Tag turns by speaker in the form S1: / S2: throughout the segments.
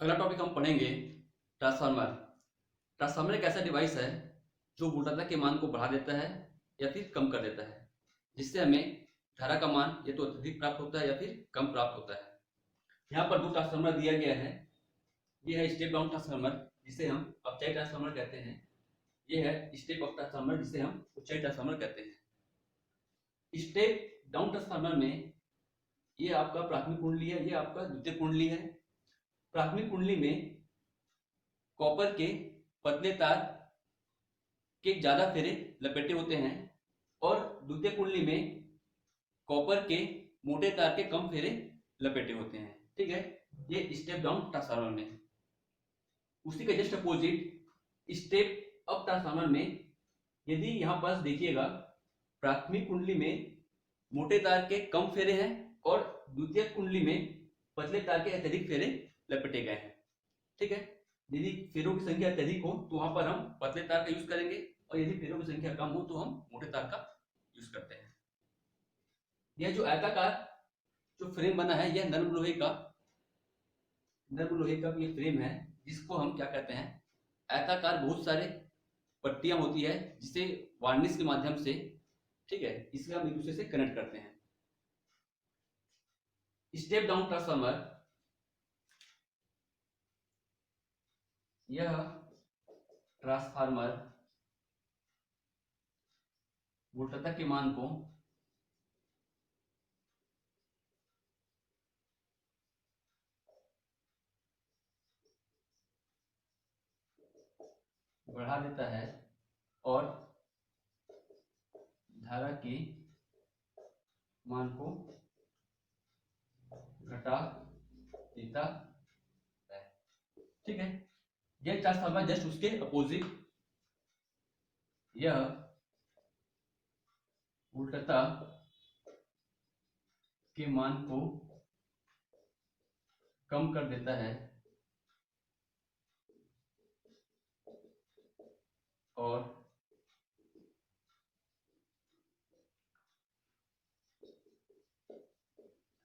S1: अगला टॉपिक हम पढ़ेंगे ट्रांसफार्मर। ट्रांसफार्मर एक ऐसा डिवाइस है जो वोल्टेज के मान को बढ़ा देता है या फिर कम कर देता है, जिससे हमें धारा का मान या तो अत्यधिक प्राप्त होता है या फिर कम प्राप्त होता है। यहाँ पर दो ट्रांसफार्मर दिया गया है। ये है स्टेप डाउन ट्रांसफार्मर, जिसे हम अपचाई ट्रांसफार्मर कहते हैं। ये है स्टेप अप ट्रांसफार्मर, जिसे हम उच्चाई ट्रांसफार्मर कहते हैं। स्टेप डाउन ट्रांसफार्मर में ये आपका प्राथमिक कुंडली है, ये आपका द्वितीयक कुंडली है। प्राथमिक कुंडली में कॉपर के पतले तार के ज्यादा फेरे लपेटे होते हैं और द्वितीय कुंडली में कॉपर के मोटे तार के कम फेरे लपेटे होते हैं। ठीक है, ये स्टेप डाउन ट्रांसफार्मर में। उसी के just opposite step up transformer में, यदि यहां पास देखिएगा, प्राथमिक कुंडली में मोटे तार के कम फेरे हैं और द्वितीय कुंडली में पतले तार के अत्यधिक फेरे लपेटे गए हैं। ठीक है, यदि फेरों की संख्या अत्यधिक हो तो वहां पर हम पतले तार का यूज करेंगे और यदि फेरों की संख्या कम हो तो हम मोटे तार का यूज करते हैं। यह जो आयताकार जो फ्रेम बना है, यह नर्म लोहे का ये फ्रेम है, जिसको हम क्या कहते हैं, आयताकार बहुत सारे पट्टियां होती है जिसे वार्निश के माध्यम से, ठीक है, इसे हम एक दूसरे से कनेक्ट करते हैं। स्टेप डाउन ट्रांसफार्मर, यह ट्रांसफार्मर वोल्टता के मान को बढ़ा देता है और धारा के मान को घटा देता है। ठीक है, यह ट्रांसफार्मर जस्ट उसके अपोजिट, यह वोल्टता के मान को कम कर देता है और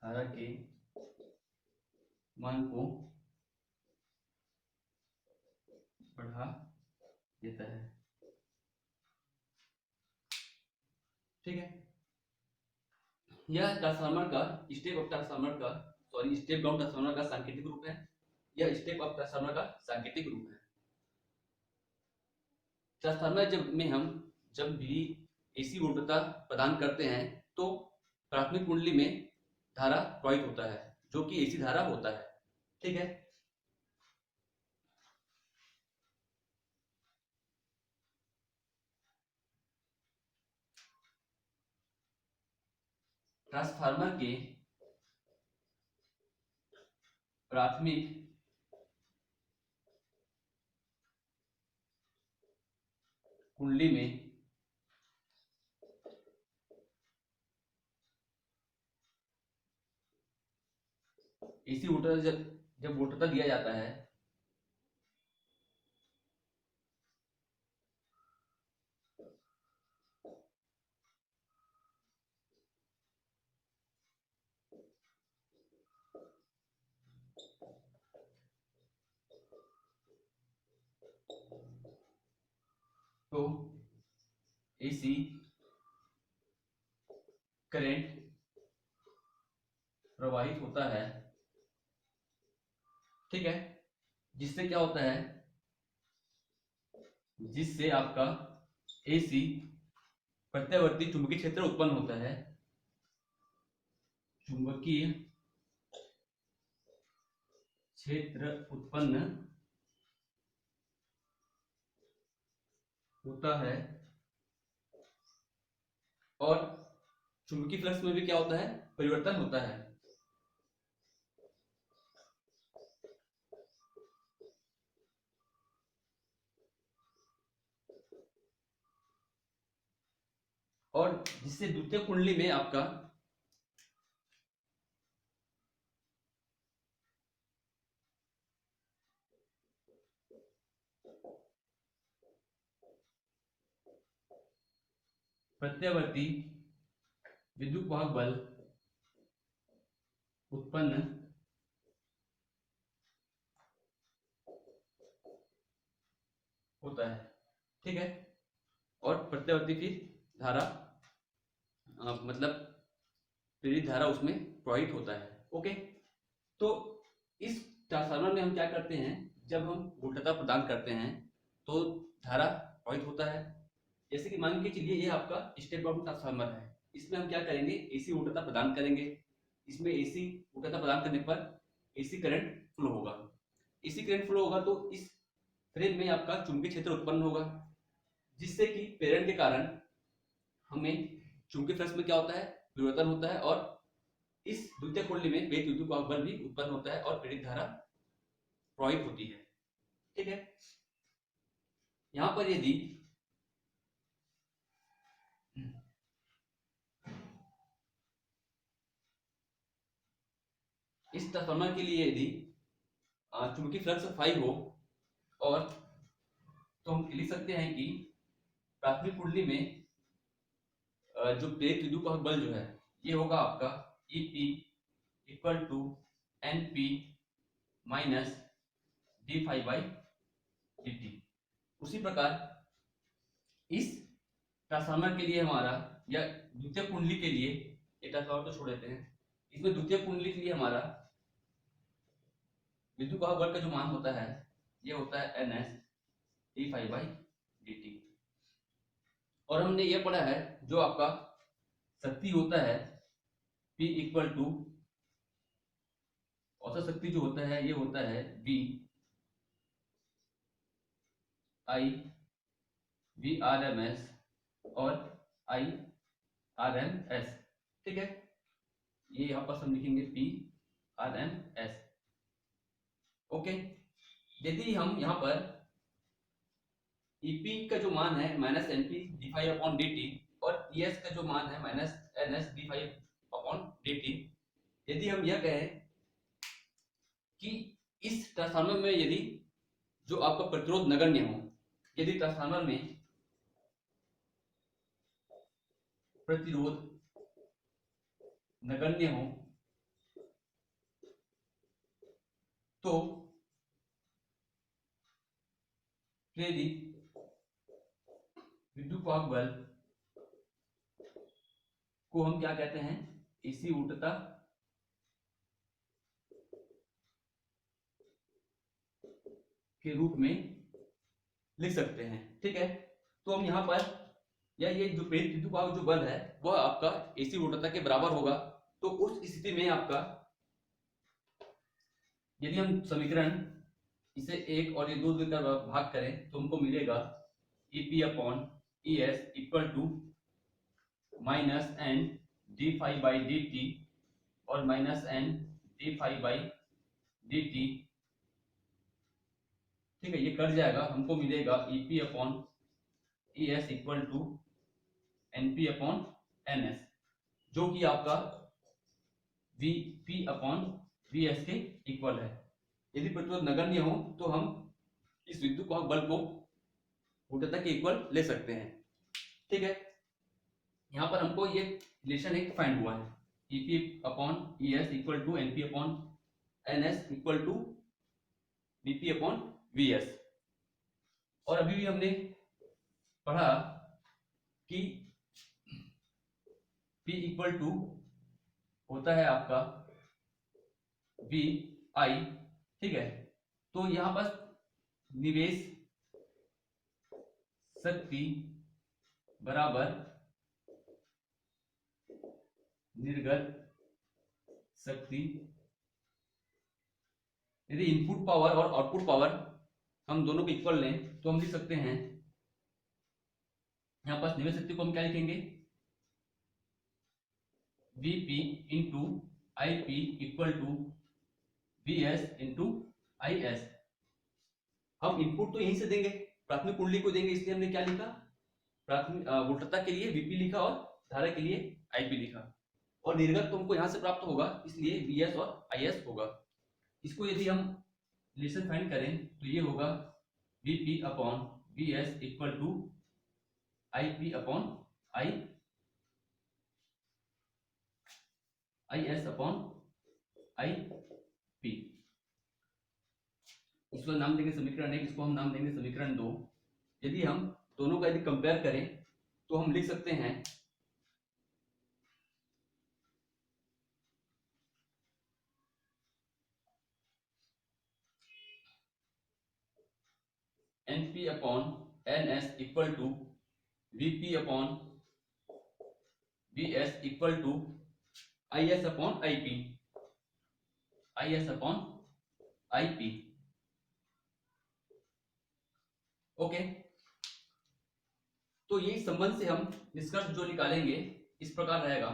S1: धारा के मान को बढ़ा देता है। ठीक है, यह ट्रांसफार्मर का स्टेप अप ट्रांसफार्मर का स्टेप डाउन ट्रांसफार्मर का सांकेतिक रूप है। यह स्टेप अप ट्रांसफार्मर का सांकेतिक रूप है। ट्रांसफार्मर जब भी एसी वोल्टता प्रदान करते हैं तो प्राथमिक कुंडली में धारा प्रवाहित होता है, जो कि एसी धारा होता है। ठीक है, ट्रांसफार्मर के प्राथमिक कुंडली में एसी वोल्टता जब वोल्टता दिया जाता है तो एसी करंट प्रवाहित होता है। ठीक है, जिससे क्या होता है, जिससे आपका एसी प्रत्यावर्ती चुंबकीय क्षेत्र उत्पन्न होता है। चुंबकीय क्षेत्र उत्पन्न होता है और चुंबकीय फ्लक्स में भी क्या होता है, परिवर्तन होता है। और जिससे द्वितीय कुंडली में आपका प्रत्यावर्ती विद्युत वाहक बल उत्पन्न होता है, ठीक है। और प्रत्यावर्ती फिर धारा मतलब प्रेरित धारा उसमें प्रवाहित होता है। ओके, तो इस ट्रांसफार्मर में हम क्या करते हैं, जब हम वोल्टता प्रदान करते हैं तो धारा प्रवाहित होता है। जैसे कि मान के चलिए ये आपका स्टेप डाउन ट्रांसफार्मर है, इसमें हम क्या करेंगे, एसी वोल्टता प्रदान करेंगे। इसमें एसी वोल्टता प्रदान करने पर एसी करंट फ्लो होगा। एसी करंट फ्लो होगा तो इस फ्रेम में आपका चुंबकीय क्षेत्र उत्पन्न होगा, जिससे कि प्रेरण के कारण हमें चुंबकीय फ्लक्स में क्या होता है, परिवर्तन होता है, और इस द्वितीय कुंडली में प्रेरित विद्युत वाहक बल भी उत्पन्न होता है और प्रेरित धारा प्रवाहित होती है, ठीक है। यहां पर यदि इस ट्रांसफार्मर के लिए यदि चुंबकीय फ्लक्स 5 हो, और तो हम लिख सकते हैं कि प्राथमिक कुंडली में जो प्रेरित विद्युत वाहक बल जो है ये होगा आपका EP equal to NP minus d∅dt। उसी प्रकार इस ट्रांसफार्मर के लिए हमारा, या द्वितीय कुंडली के लिए, ये ट्रांसफार्मर तो छोड़ देते हैं, इसमें द्वितीय कुंडली के लिए हमारा विद्युत वाहक बल का जो मान होता है ये होता है NS d∅dt। और हमने ये पढ़ा है जो आपका शक्ति होता है P इक्वल टू, औसत शक्ति जो होता है ये होता है V RMS और I RMS, ठीक है। ये यहां पर हम लिखेंगे P RMS। ओके, यदि हम यहां पर EP का जो मान है माइनस NP d∅dt और ES का जो मान है माइनस NS d∅dt, यदि हम यह कहें कि इस ट्रांसफार्मर में यदि जो आपका प्रतिरोध नगण्य हो, यदि ट्रांसफार्मर में प्रतिरोध नगण्य हो तो प्रेरित विद्युत वाहक बल को हम क्या कहते हैं, एसी ऊर्ध्वता के रूप में लिख सकते हैं, ठीक है। तो हम यहाँ पर, या ये जो प्रेरित विद्युत वाहक जो बल है वह आपका एसी ऊर्ध्वता के बराबर होगा। तो उस स्थिति में आपका, यदि हम समीकरण इसे एक और ये दो देकर भाग करें तो हमको मिलेगा EP upon ES equal to minus N d∅dt और माइनस N d∅dt, ठीक है। ये कट जाएगा, हमको मिलेगा EP upon ES equal to NP upon NS, जो कि आपका VP अपॉन VS के इक्वल है। यदि प्रतिरोध नगण्य हो तो हम इस विद्युत वाहक बल को ऊर्ध्वता के इक्वल ले सकते हैं, ठीक है। यहाँ पर हमको ये रिलेशन एक फाइंड हुआ है, EP upon ES equal to NP upon NS equal to VP upon VS। और अभी भी हमने पढ़ा कि P इक्वल टू होता है आपका VI, ठीक है। तो यहाँ पर निवेश शक्ति बराबर निर्गत शक्ति। यदि इनपुट पावर और आउटपुट पावर हम दोनों को इक्वल लें तो हम लिख सकते हैं, यहाँ पर निवेश शक्ति को हम क्या लिखेंगे, VP into IP equal to VS into IS। हम इनपुट तो यहीं से देंगे, प्राथमिक कुंडली को देंगे, इसलिए हमने क्या लिखा, प्राथमिक वोल्टता के लिए VP लिखा और धारा के लिए IP लिखा, और निर्गत तो हमको यहां से प्राप्त होगा, इसलिए VS और IS होगा। इसको यदि हम रिलेशन फाइंड करें तो ये होगा VP upon VS equal to IP upon IS upon IP। इसको नाम देंगे समीकरण 1, इसको हम नाम देंगे समीकरण 2, यदि हम दोनों का यदि कंपेयर करें तो हम लिख सकते हैं NP upon NS equal to VP upon VS equal to IS upon IP, IS upon IP। Okay, तो ये संबंध से हम निष्कर्ष जो निकालेंगे इस प्रकार रहेगा।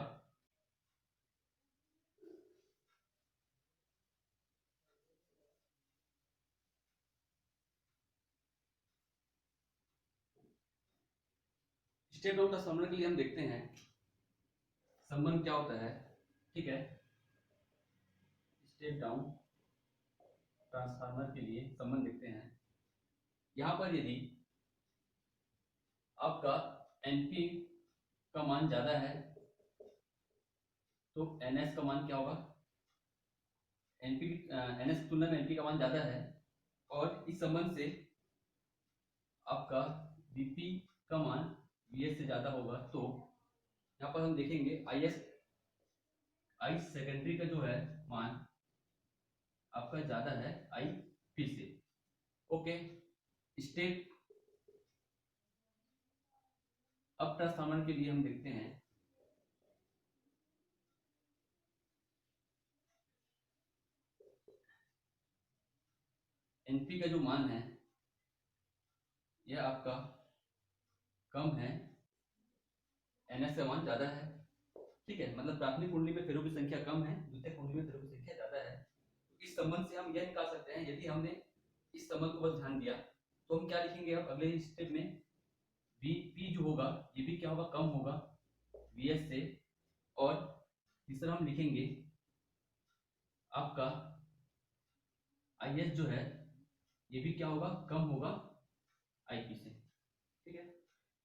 S1: स्टेप डाउन ट्रांसफार्मर के लिए हम देखते हैं संबंध क्या होता है। ठीक है, स्टेप डाउन ट्रांसफार्मर के लिए संबंध देखते हैं। यहां पर यदि आपका NP का मान ज्यादा है तो NS का मान क्या होगा, NS की तुलना में NP का मान ज्यादा है, और इस संबंध से आपका VP का मान VS से ज्यादा होगा, तो यहाँ पर हम देखेंगे I सेकेंडरी का जो है मान आपका ज्यादा है IP से। ओके, स्टेप अप ट्रांसफार्मर के लिए हम देखते हैं NP का जो मान है यह आपका कम है, NS का मान ज्यादा है। ठीक है, मतलब प्राथमिक कुंडली में फेरों की संख्या कम है, द्वितीयक कुंडली में फेरों की संख्या ज्यादा है। तो इस संबंध से हम यह निकाल सकते हैं, यदि हमने इस संबंध को बस ध्यान दिया तो हम क्या लिखेंगे अब अगले स्टेप में, VP जो होगा ये भी क्या होगा, कम होगा VS से, और तीसरा हम लिखेंगे आपका IS जो है ये भी क्या होगा, कम होगा IP से। ठीक है,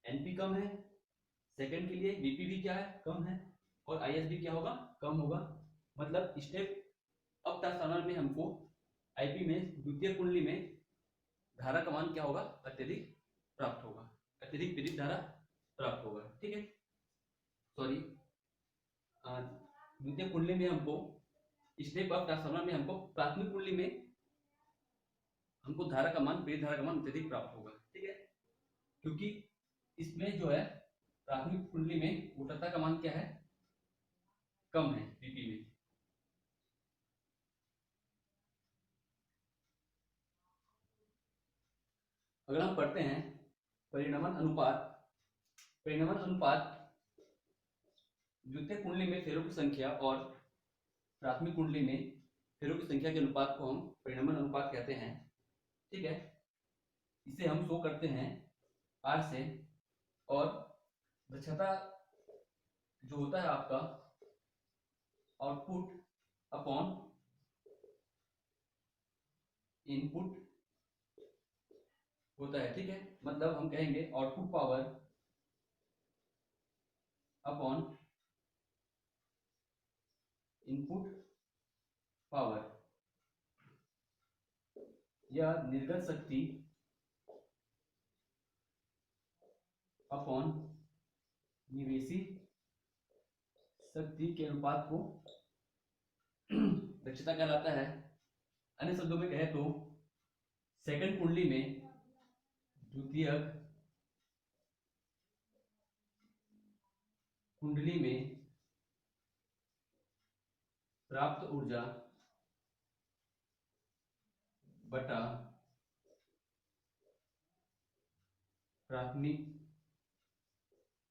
S1: NP कम है, सेकंड के लिए VP भी क्या है, कम है, और IS भी क्या होगा, कम होगा। मतलब स्टेप अप ट्रांसफार्मर में हमको IP में द्वितीय कुंडली में धारा का मान क्या होगा, अत्यधिक प्राप्त होगा, अत्यधिक विद्युत धारा प्राप्त होगा। ठीक है, सॉरी, द्वितीय कुंडली में हमको स्टेप अप ट्रांसफार्मर में हमको प्राथमिक कुंडली में हमको धारा का मान, विद्युत धारा का मान अत्यधिक प्राप्त होगा। ठीक है, क्योंकि इसमें जो है प्राथमिक कुंडली में उष्णता का मान क्या है, कम है VP में। अगर हम पढ़ते हैं परिणमन अनुपात, परिणमन अनुपात द्वितीय कुंडली में फेरों की संख्या और प्राथमिक कुंडली में फेरों की संख्या के अनुपात को हम परिणमन अनुपात कहते हैं। ठीक है, इसे हम शो करते हैं R से, और दक्षता जो होता है आपका आउटपुट अपॉन इनपुट होता है। ठीक है, मतलब हम कहेंगे output power upon input power, या निर्गत शक्ति अपॉन निवेशी शक्ति के अनुपात को दक्षता कहलाता है। अन्य शब्दों में कहे तो सेकंड कुंडली में द्वितीयक कुंडली में प्राप्त ऊर्जा बटा प्राथमिक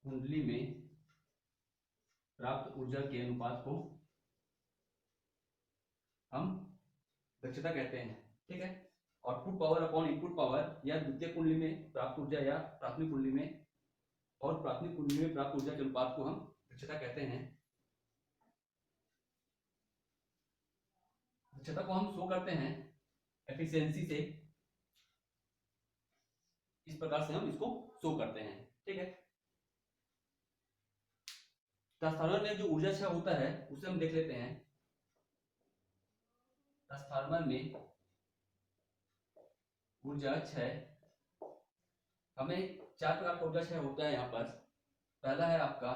S1: कुंडली में प्राप्त ऊर्जा के अनुपात को हम दक्षता कहते हैं। ठीक है, output power upon input power, या द्वितीय कुंडली में प्राप्त ऊर्जा या प्राथमिक कुंडली में और प्राथमिक कुंडली में प्राप्त ऊर्जा के अनुपात को हम दक्षता कहते हैं। दक्षता को हम शो करते हैं एफिशिएंसी से, इस प्रकार से हम इसको शो करते हैं। ठीक है, ट्रांसफार्मर में जो ऊर्जा क्षय होता है उसे हम देख लेते हैं। ट्रांसफार्मर में ऊर्जा क्षय हमें 4 प्रकार का ऊर्जा क्षय होता है यहाँ पर। पहला है आपका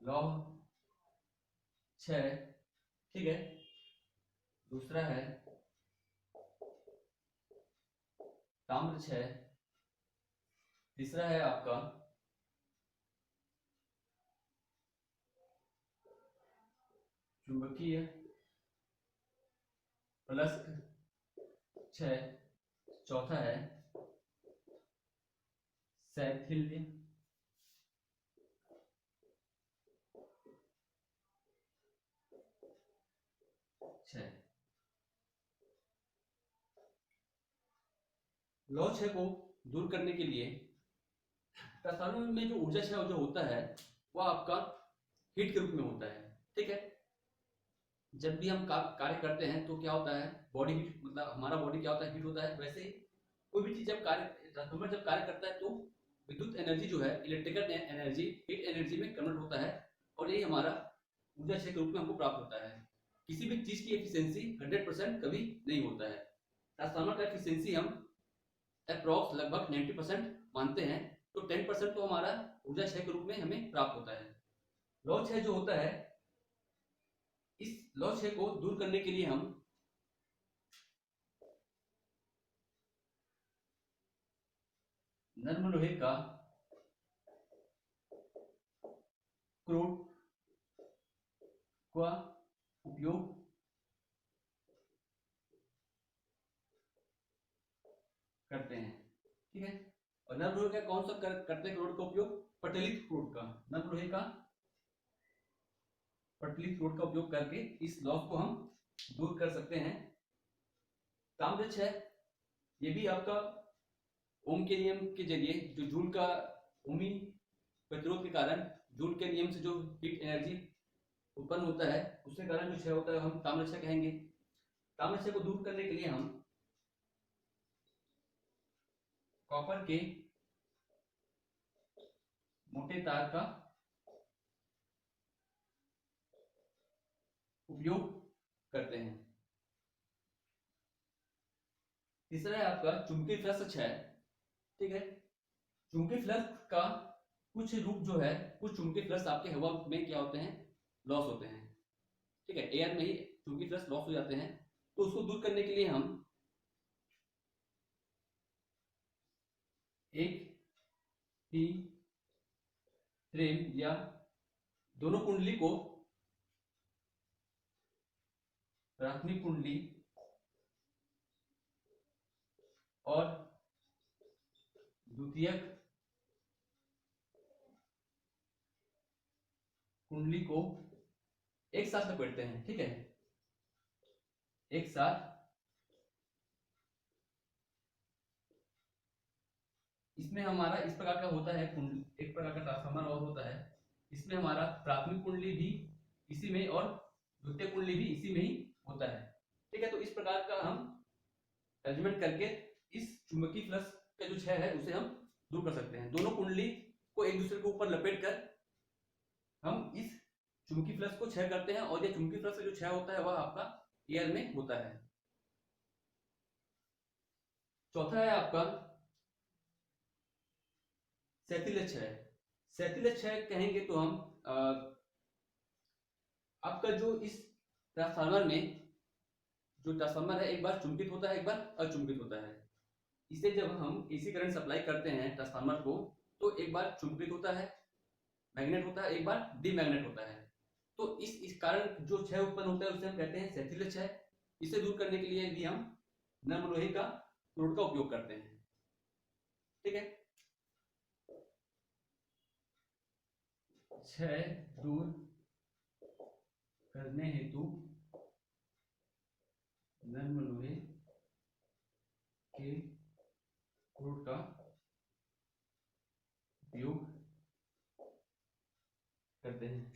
S1: लौह क्षय, ठीक है। दूसरा है ताम्र क्षय। तीसरा है आपका चुंबकीय प्लस्क क्षय। चौथा है शैथिल्य क्षय। लौह क्षय को दूर करने के लिए ट्रांसफार्मर में जो ऊर्जा क्षय जो होता है वह आपका हीट के रूप में होता है, ठीक है। जब भी हम कार्य करते हैं तो क्या होता है, बॉडी हीट, मतलब हमारा बॉडी क्या होता है, हीट होता है। वैसे ही कोई भी चीज जब ट्रांसफार्मर जब कार्य करता है तो विद्युत एनर्जी जो है, इलेक्ट्रिकल एनर्जी हीट एनर्जी में कन्वर्ट होता है और यही हमारा ऊर्जा क्षय के रूप में हमको प्राप्त होता है। किसी भी चीज की एफिशिएंसी 100% कभी नहीं होता है। ट्रांसफार्मर का एफिशिएंसी हम अप्रॉक्स लगभग 90% मानते हैं, तो 10% तो हमारा ऊर्जा क्षय के रूप में हमें प्राप्त होता है। लौह क्षय जो होता है, इस लौह क्षय को दूर करने के लिए हम नर्म लोहे का क्रूड का उपयोग करते हैं, ठीक है। और नर्म लोहे का कौन सा करते हैं क्रूड का उपयोग, पटलित क्रूड का, नर्म लोहे का पटलित क्रूड का उपयोग करके इस लॉस को हम दूर कर सकते हैं। ताम्र क्षय, ये भी आपका ओम के नियम के जरिए, जो जूल का ओमी प्रतिरोध के कारण जूल के नियम से जो हीट एनर्जी उत्पन्न होता है उसके कारण जो क्षय होता है हम ताम्र क्षय कहेंगे। ताम्र क्षय को दूर करने के लिए हम कॉपर के मोटे तार का उपयोग करते हैं। तीसरा है आपका चुंबकीय फ्लक्स क्षय, ठीक है। चुंबकीय फ्लक्स का कुछ रूप जो है, कुछ चुंबकीय फ्लक्स आपके हवा में क्या होते हैं, लॉस होते हैं, ठीक है। एयर में ही चुंबकीय फ्लक्स लॉस हो जाते हैं, तो उसको दूर करने के लिए हम एक ही फ्रेम या दोनों कुंडली को प्राथमिक कुंडली और द्वितीयक कुंडली को एक साथ लपेटते हैं, ठीक है। एक साथ इसमें हमारा इस प्रकार का होता है कुंडली, एक प्रकार का ट्रांसफार्मर और होता है। इसमें हमारा प्राथमिक कुंडली भी इसी में और द्वितीय कुंडली भी इसी में ही होता है, ठीक है। तो इस प्रकार का हम अरेंजमेंट करके इस चुंबकीय फ्लक्स का जो क्षय है उसे हम दूर कर सकते हैं। दोनों कुंडली को एक दूसरे के ऊपर लपेट कर हम इस चुंबकीय फ्लक्स को क्षय करते हैं और ये चुंबकीय फ्लक्स का जो क्षय होता है वह आपका एयर में होता है। चौथा है आपका शैथिल्य क्षय। शैथिल्य क्षय कहेंगे तो हम आपका जो इस ट्रांसफार्मर में जो ट्रांसफार्मर है एक बार चुंबित होता है, एक बार अचुंबित होता है। इसे जब हम एसी करंट सप्लाई करते हैं ट्रांसफार्मर को तो एक बार चुंबित होता है, मैग्नेट होता है, एक बार डीमैग्नेट होता है। तो इस कारण जो क्षय उत्पन्न होता है उसे हम कहते हैं शैथिल्य क्षय। इसे दूर करने के लिए भी हम नर्म लोहे का क्रूड का उपयोग करते हैं, ठीक है। क्षय दूर करने हेतु नर्म लोहे के क्रूड का उपयोग करते हैं।